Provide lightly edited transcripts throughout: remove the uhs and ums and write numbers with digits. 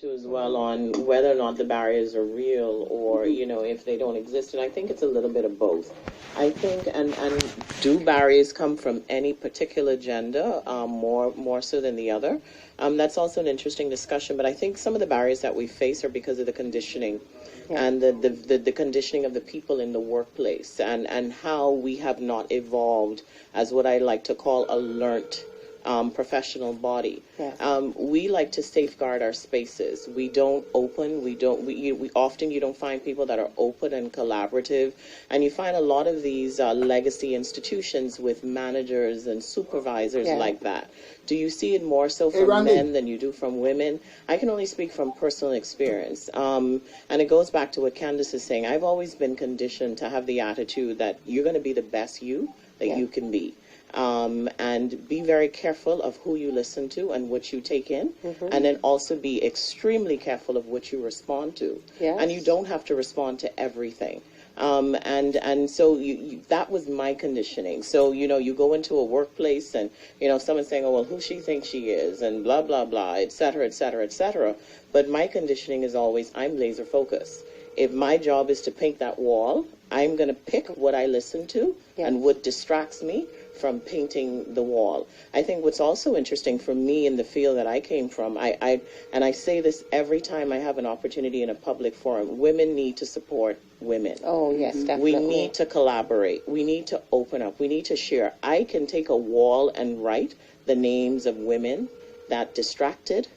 to as well on whether or not the barriers are real or, if they don't exist. And I think it's a little bit of both. I think, and do barriers come from any particular gender, more so than the other? That's also an interesting discussion, but I think some of the barriers that we face are because of the conditioning and the conditioning of the people in the workplace and how we have not evolved as what I like to call a learnt professional body. Yes. We like to safeguard our spaces. We don't open. We often you don't find people that are open and collaborative, and you find a lot of these legacy institutions with managers and supervisors like that. Do you see it more so from men than you do from women? I can only speak from personal experience, and it goes back to what Candace is saying. I've always been conditioned to have the attitude that you're going to be the best you that you can be. And be very careful of who you listen to and what you take in, and then also be extremely careful of what you respond to. Yes. And you don't have to respond to everything. And so that was my conditioning. So, you go into a workplace and, someone's saying, oh, well, who she thinks she is and blah, blah, blah, et cetera, et cetera, et cetera. But my conditioning is always, I'm laser focused. If my job is to paint that wall, I'm going to pick what I listen to and what distracts me from painting the wall. I think what's also interesting for me in the field that I came from, and I say this every time I have an opportunity in a public forum, women need to support women. Oh, yes, definitely. We need to collaborate. We need to open up. We need to share. I can take a wall and write the names of women that distracted,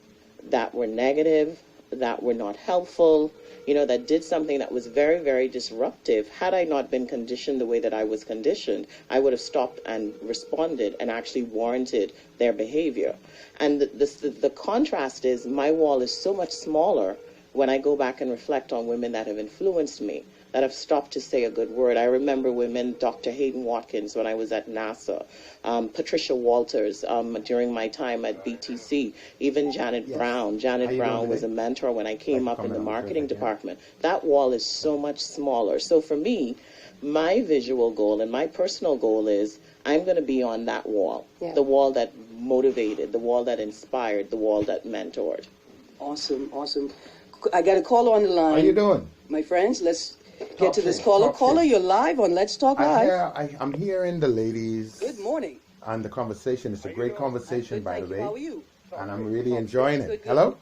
that were negative, that were not helpful, that did something that was very, very disruptive. Had I not been conditioned the way that I was conditioned, I would have stopped and responded and actually warranted their behavior. And the contrast is my wall is so much smaller when I go back and reflect on women that have influenced me, that have stopped to say a good word. I remember women, Dr. Hayden Watkins when I was at NASA, Patricia Walters during my time at BTC, even Janet Brown. Janet Brown was a mentor when I came up in the marketing department. That wall is so much smaller. So for me, my visual goal and my personal goal is I'm going to be on that wall, the wall that motivated, the wall that inspired, the wall that mentored. Awesome, awesome. I got a caller on the line. How you doing? My friends, let's get to this caller. Caller, you're live on Let's Talk Live. I'm hearing the ladies. Good morning. And the conversation. It's a great conversation, by the way. How are you? And I'm really enjoying it. Hello?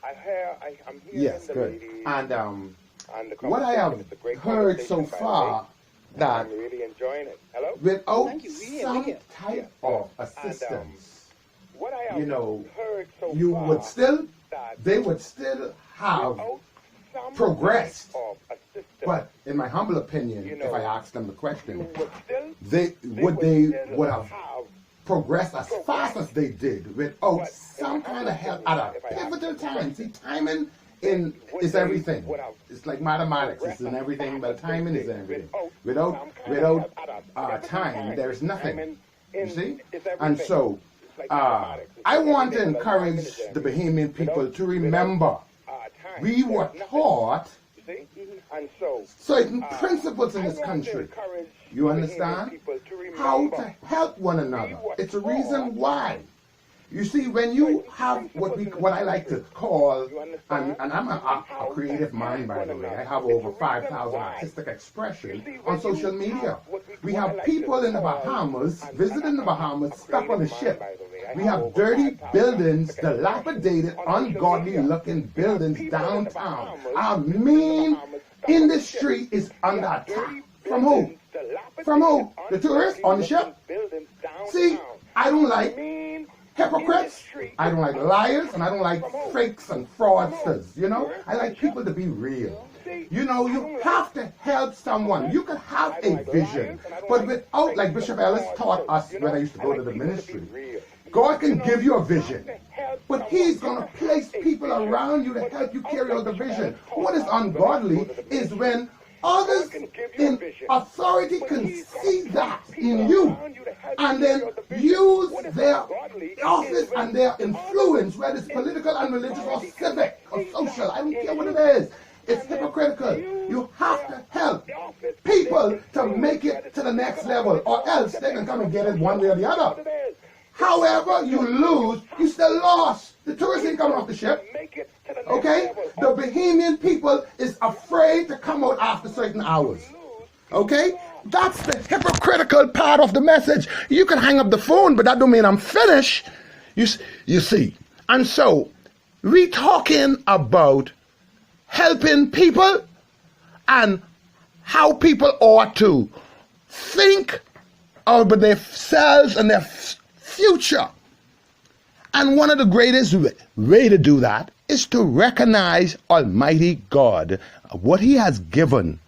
I'm hearing yes, the good. ladies. And And the what I have heard so far, that I'm really enjoying it. Hello? without We're some here. type of assistance, What I have heard so you far, would still, that they would still have without some progressed. type of assistance, But in my humble opinion, You if know, I asked them the you question, would still, they would have progressed as fast as they did without But some kind of help at a pivotal time. See, timing is everything. It's like mathematics. It's in everything, but timing is everything. Without time, there is nothing. You see? And so, I want to encourage the Bahamian people to remember we were taught certain principles in this country. You understand? How to help one another. It's a reason why. You see, when you have what I like to call, and I'm a creative mind, by the way. I have over 5,000 artistic expressions on social media. We have people in the Bahamas, visiting the Bahamas, stuck on a ship. We have dirty buildings, dilapidated, ungodly-looking buildings downtown. Our main industry is under attack. From who? From who? The tourists on the ship? See, I don't like hypocrites, I don't like liars, and I don't like fakes and fraudsters, I like people to be real. You have to help someone. You can have a vision, but without, like Bishop Ellis taught us when I used to go to the ministry, God can give you a vision, but He's going to place people around you to help you carry out the vision. What is ungodly is when others in authority can see that in you and then use their office and their influence, whether it's political and religious or civic or social, I don't care what it is. It's hypocritical. You have to help people to make it to the next level, or else they can come and get it one way or the other. However you lose, you still lost. The tourists ain't coming off the ship. Okay? The Bahamian people is afraid to come out after certain hours. Okay? That's the hypocritical part of the message. You can hang up the phone, but that don't mean I'm finished. You see. And so, we talking about helping people and how people ought to think about themselves and their future. And one of the greatest way to do that is to recognize Almighty God, what He has given.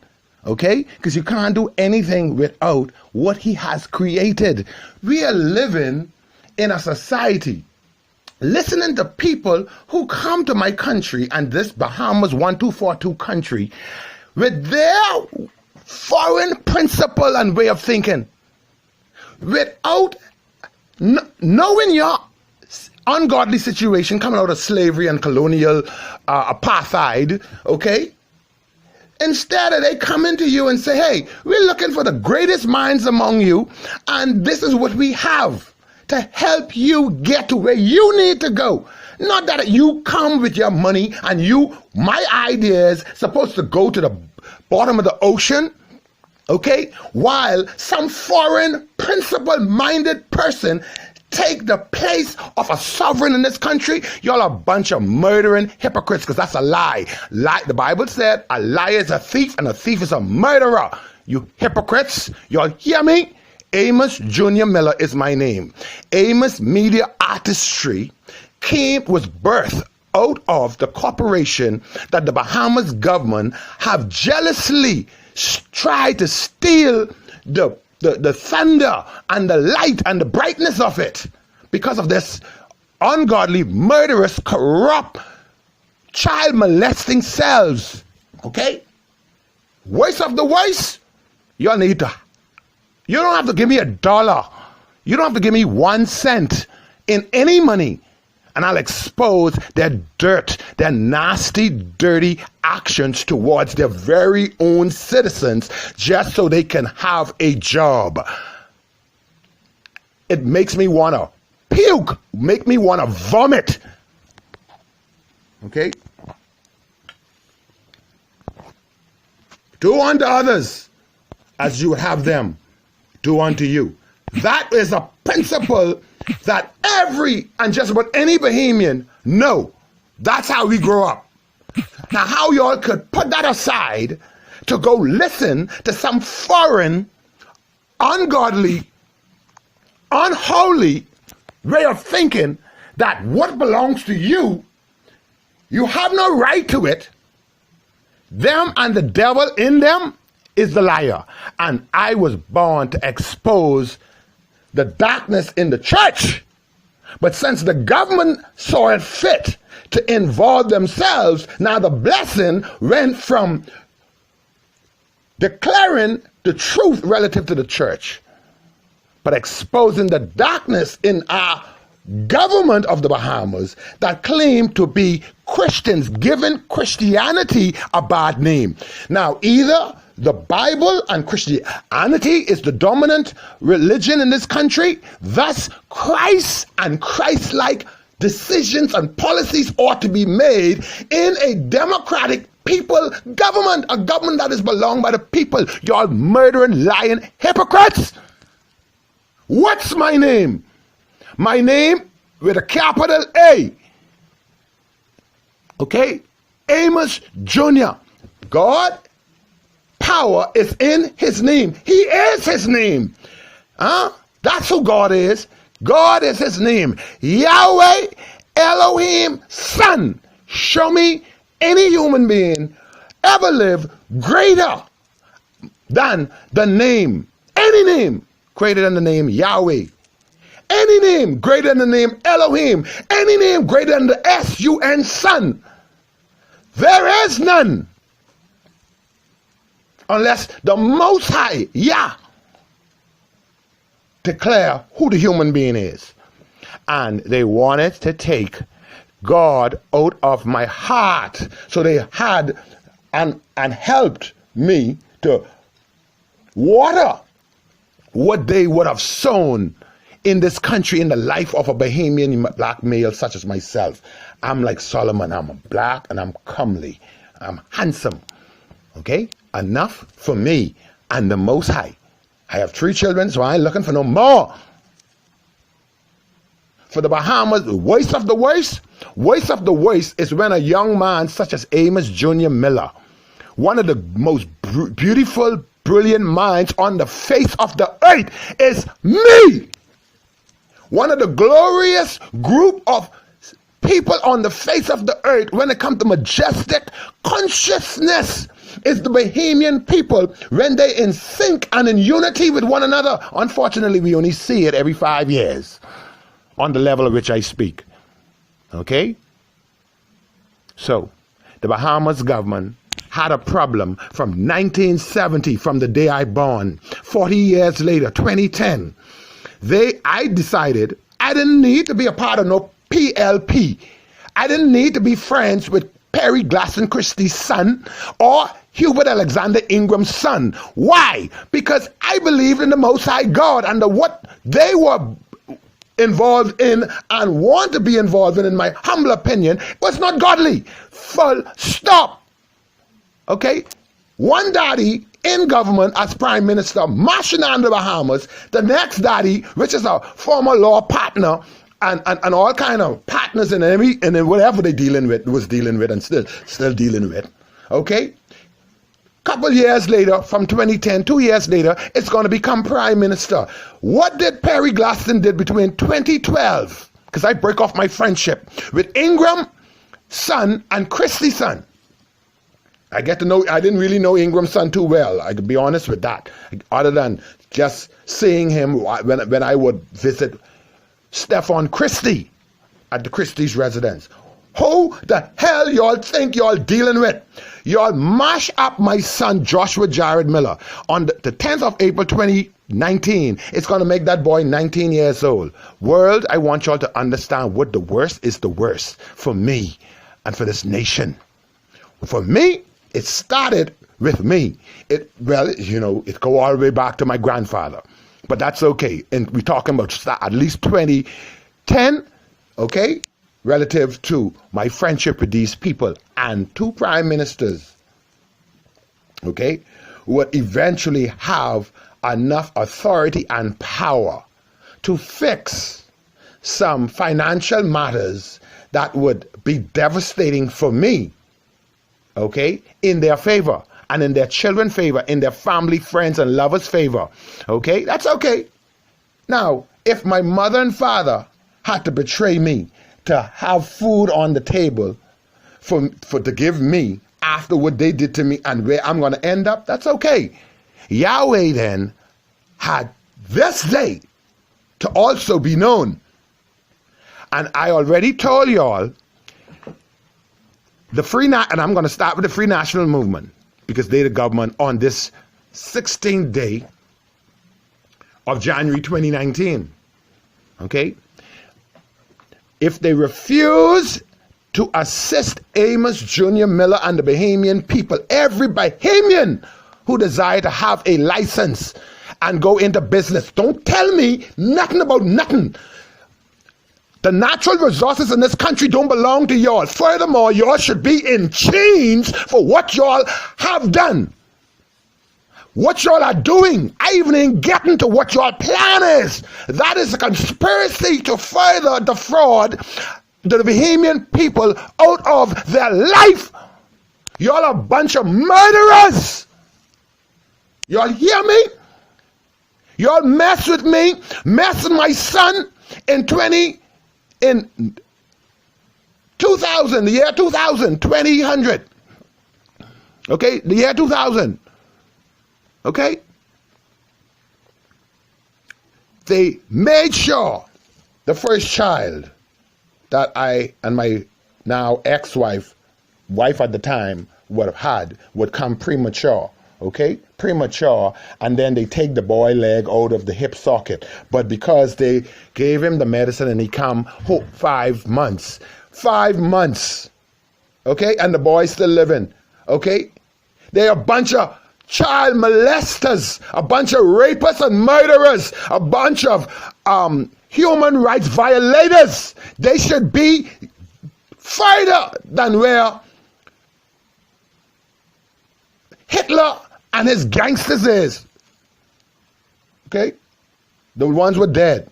Okay? Because you can't do anything without what He has created. We are living in a society, listening to people who come to my country and this Bahamas 1242 country with their foreign principle and way of thinking, without knowing your ungodly situation coming out of slavery and colonial apartheid, okay? Instead, they come into you and say, hey, we're looking for the greatest minds among you, and this is what we have to help you get to where you need to go. Not that you come with your money and my ideas supposed to go to the bottom of the ocean, okay? While some foreign principle-minded person take the place of a sovereign in this country. Y'all are a bunch of murdering hypocrites, because that's a lie. The Bible said a liar is a thief and a thief is a murderer. You hypocrites, y'all hear me? AmosJuniorMiller is my name. Amos Media Artistry was birthed out of the corporation that the Bahamas government have jealously tried to steal the thunder and the light and the brightness of it because of this ungodly, murderous, corrupt, child molesting selves. Okay? Worst of the worst, you don't have to give me $1. You don't have to give me 1 cent in any money, and I'll expose their dirt, their nasty, dirty actions towards their very own citizens just so they can have a job. It makes me want to puke, make me want to vomit. Okay? Do unto others as you would have them do unto you. That is a principle that and just about any Bahamian know. That's how we grow up. Now, how y'all could put that aside to go listen to some foreign, ungodly, unholy way of thinking that what belongs to you, you have no right to it. Them and the devil in them is the liar. And I was born to expose the darkness in the church. But since the government saw it fit to involve themselves, now the blessing went from declaring the truth relative to the church, but exposing the darkness in our government of the Bahamas that claim to be Christians, giving Christianity a bad name. Now, either the Bible and Christianity is the dominant religion in this country, thus Christ and Christ-like decisions and policies ought to be made in a democratic people government, a government that is belonged by the people. Y'all murdering, lying hypocrites. What's my name? My name with a capital A. Okay? Amos Jr. God, power is in his name. He is his name. That's who God is. God is his name. Yahweh, Elohim, Son. Show me any human being ever live greater than the name, any name greater than the name Yahweh. Any name greater than the name Elohim. Any name greater than the S-U-N, Son. There is none. Unless the Most High, Yah, declare who the human being is. And they wanted to take God out of my heart. So they had and helped me to water what they would have sown in this country, in the life of a Bahamian black male such as myself. I'm like Solomon. I'm black and I'm comely. I'm handsome. Okay? Enough for me and the Most High. I have 3 children, so I ain't looking for no more. For the Bahamas, worst of the worst is when a young man such as AmosJuniorMiller, one of the most beautiful, brilliant minds on the face of the earth, is me. One of the glorious group of people on the face of the earth when it comes to majestic consciousness is the Bahamian people when they in sync and in unity with one another. Unfortunately, we only see it every 5 years on the level of which I speak. Okay? So, the Bahamas government had a problem from 1970, from the day I born. 40 years later, 2010, I decided I didn't need to be a part of no PLP. I didn't need to be friends with Perry Glasson Christie's son or Hubert Alexander Ingram's son. Why? Because I believed in the Most High God, and what they were involved in and want to be involved in my humble opinion, was not godly. Full stop. Okay? One daddy in government as prime minister, marching on the Bahamas. The next daddy, which is a former law partner, and all kind of partners in whatever they was dealing with and still dealing with. Okay? Couple years later, from 2010, 2 years later, it's going to become prime minister. What did Perry Glasson did between 2012, because I break off my friendship with Ingram son and Christie's son. I didn't really know Ingram's son too well, I could be honest with that, other than just seeing him when I would visit Stephen Christie at the Christie's residence. Who the hell y'all think y'all dealing with? Y'all mash up my son Joshua Jared Miller on the 10th of April 2019. It's going to make that boy 19 years old. World, I want y'all to understand what the worst is the worst for me and for this nation. For me, it started with me. It go all the way back to my grandfather. But that's okay. And we're talking about at least 2010, okay? Relative to my friendship with these people and 2 prime ministers, okay, who would eventually have enough authority and power to fix some financial matters that would be devastating for me, okay, in their favor and in their children's favor, in their family, friends, and lovers' favor, okay? That's okay. Now, if my mother and father had to betray me to have food on the table for to give me after what they did to me and where I'm going to end up, that's okay. Yahweh then had this day to also be known. And I already told y'all and I'm going to start with the Free National Movement, because they the government on this 16th day of January 2019. Okay? If they refuse to assist AmosJuniorMiller and the Bahamian people, every Bahamian who desire to have a license and go into business, don't tell me nothing about nothing. The natural resources in this country don't belong to y'all. Furthermore, y'all should be in chains for what y'all have done. What y'all are doing. I even ain't getting to what y'all plan is. That is a conspiracy to further defraud the Bahamian people out of their life. Y'all are a bunch of murderers. Y'all hear me? Y'all mess with me, mess with my son in 2000, the year 2000, 2000. Okay, the year 2000. Okay? They made sure the first child that I and my now ex-wife, wife at the time, would come premature. Okay? Premature, and then they take the boy leg out of the hip socket. But because they gave him the medicine and he come 5 months. 5 months. Okay? And the boy's still living. Okay? They're a bunch of child molesters, a bunch of rapists and murderers, a bunch of human rights violators. They should be further than where Hitler and his gangsters is. Okay? The ones were dead.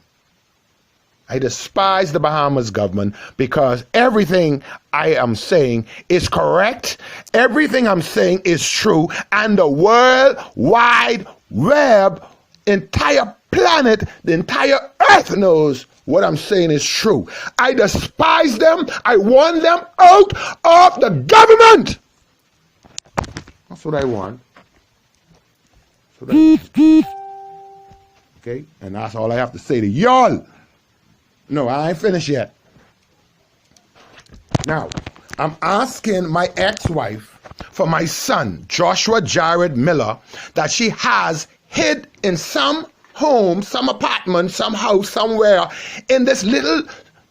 I despise the Bahamas government because everything I am saying is correct. Everything I'm saying is true. And the World Wide Web, entire planet, the entire earth knows what I'm saying is true. I despise them. I want them out of the government. That's what I want. That's what I want. Okay? And that's all I have to say to y'all. No, I ain't finished yet. Now, I'm asking my ex-wife for my son, Joshua Jared Miller, that she has hid in some home, some apartment, some house, somewhere in this little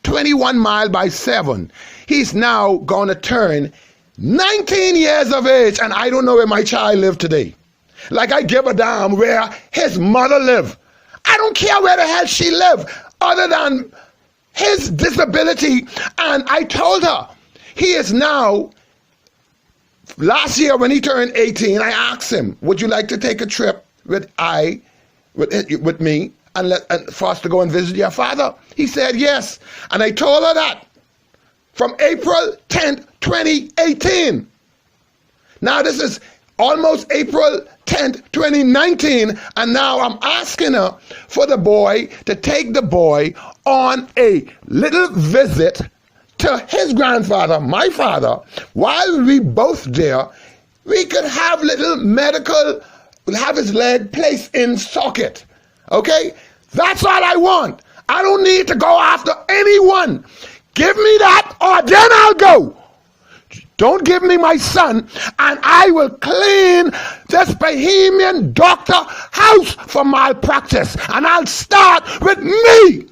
21 mile by 7. He's now going to turn 19 years of age, and I don't know where my child lives today. Like I give a damn where his mother live. I don't care where the hell she live, other than his disability. And I told her, he is now, last year when he turned 18, I asked him, would you like to take a trip with me and for us to go and visit your father? He said yes. And I told her that from April 10th, 2018. Now this is almost April 10th, 2019, and now I'm asking her for the boy to take the boy on a little visit to his grandfather, my father. While we both there, we could have little medical, have his leg placed in socket. Okay? That's all I want. I don't need to go after anyone. Give me that, or then I'll go. Don't give me my son, and I will clean this Bahamian doctor house for malpractice. And I'll start with me.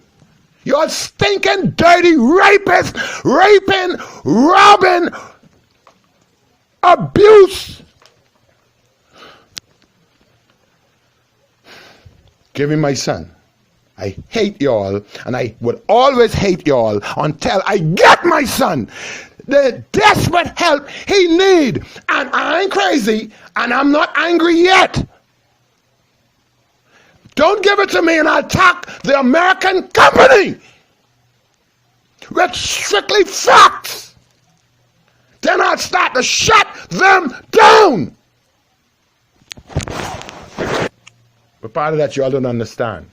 You're stinking, dirty rapist, raping, robbing, abuse. Give me my son. I hate y'all, and I would always hate y'all until I get my son. The desperate help he need. And I ain't crazy, and I'm not angry yet. Don't give it to me and I'll attack the American company with strictly facts. Then I'll start to shut them down. But part of that y'all don't understand.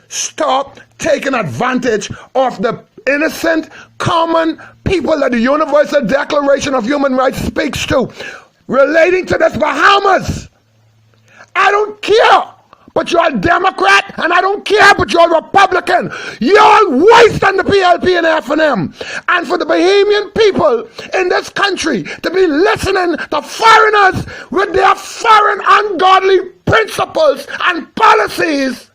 Stop taking advantage of the innocent, common people that the Universal Declaration of Human Rights speaks to relating to this Bahamas. I don't care, but you're a Democrat, and I don't care, but you're a Republican. You're worse than the PLP and F&M. And for the Bahamian people in this country to be listening to foreigners with their foreign ungodly principles and policies,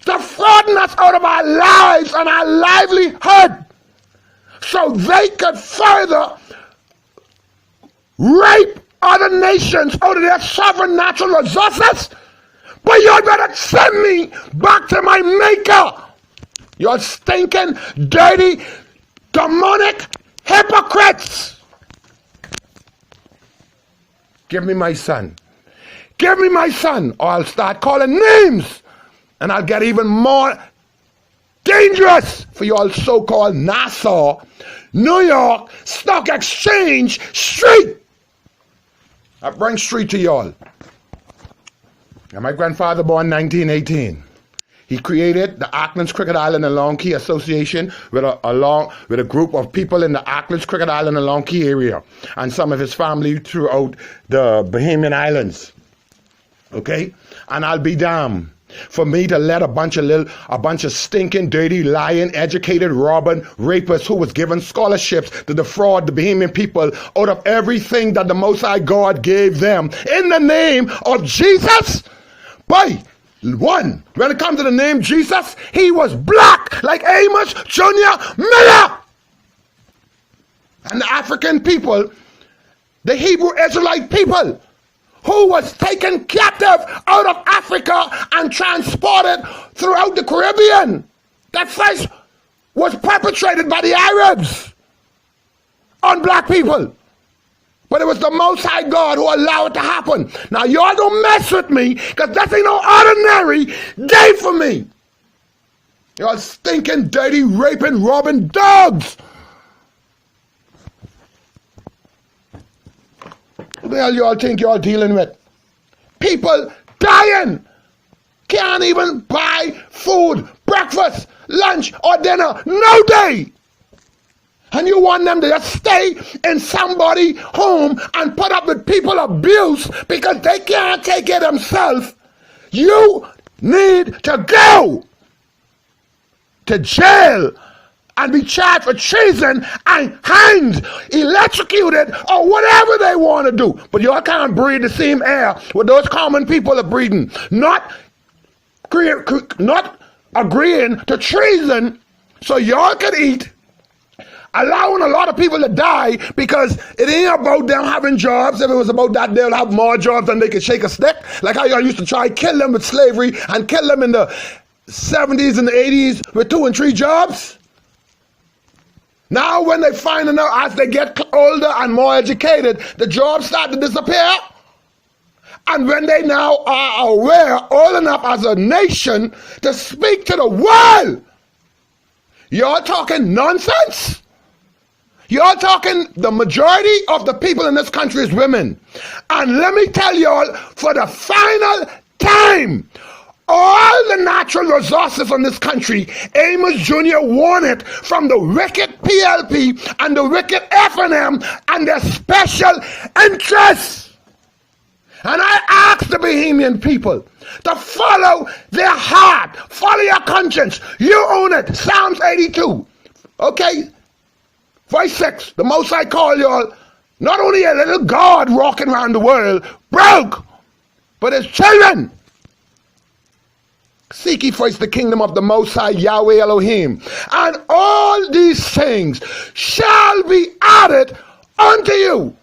defrauding us out of our lives and our livelihood so they could further rape other nations out of their sovereign natural resources. But you better send me back to my maker. You're stinking, dirty, demonic hypocrites. Give me my son. Give me my son, or I'll start calling names. And I'll get even more dangerous for you all so-called Nassau, New York, Stock Exchange Street. I bring street to y'all. And my grandfather born 1918. He created the Auckland's Cricket Island and Long Key Association with a group of people in the Auckland's Cricket Island and Long Key area, and some of his family throughout the Bahamian Islands. Okay? And I'll be damned for me to let a bunch of stinking, dirty, lying, educated, robbing rapists who was given scholarships to defraud the Bahamian people out of everything that the Most High God gave them in the name of Jesus. Boy, one, when it comes to the name Jesus, he was black like AmosJuniorMiller. And the African people, the Hebrew Israelite people, who was taken captive out of Africa and transported throughout the Caribbean. That first was perpetrated by the Arabs on black people. But it was the Most High God who allowed it to happen. Now y'all don't mess with me, because that ain't no ordinary day for me. Y'all stinking, dirty, raping, robbing dogs. What the hell y'all think y'all dealing with? People dying. Can't even buy food, breakfast, lunch, or dinner. No day. And you want them to just stay in somebody's home and put up with people abuse because they can't take it themselves. You need to go to jail and be charged for treason and hanged, electrocuted, or whatever they want to do. But y'all can't breathe the same air what those common people are breathing. Not agreeing to treason so y'all can eat, allowing a lot of people to die because it ain't about them having jobs. If it was about that, they'll have more jobs than they could shake a stick. Like how y'all used to try to kill them with slavery and kill them in the 70s and the 80s with 2 and 3 jobs. Now when they find out as they get older and more educated, the jobs start to disappear. And when they now are aware, old enough as a nation to speak to the world, y'all talking nonsense. You're talking, the majority of the people in this country is women. And let me tell y'all, for the final time, all the natural resources in this country, Amos Jr. won it from the wicked PLP and the wicked FNM and their special interests. And I ask the Bahamian people to follow their heart, follow your conscience. You own it. Psalms 82. Okay? Verse 6, the Most High call y'all not only a little God walking around the world, broke, but his children. Seek ye first the kingdom of the Most High Yahweh Elohim, and all these things shall be added unto you.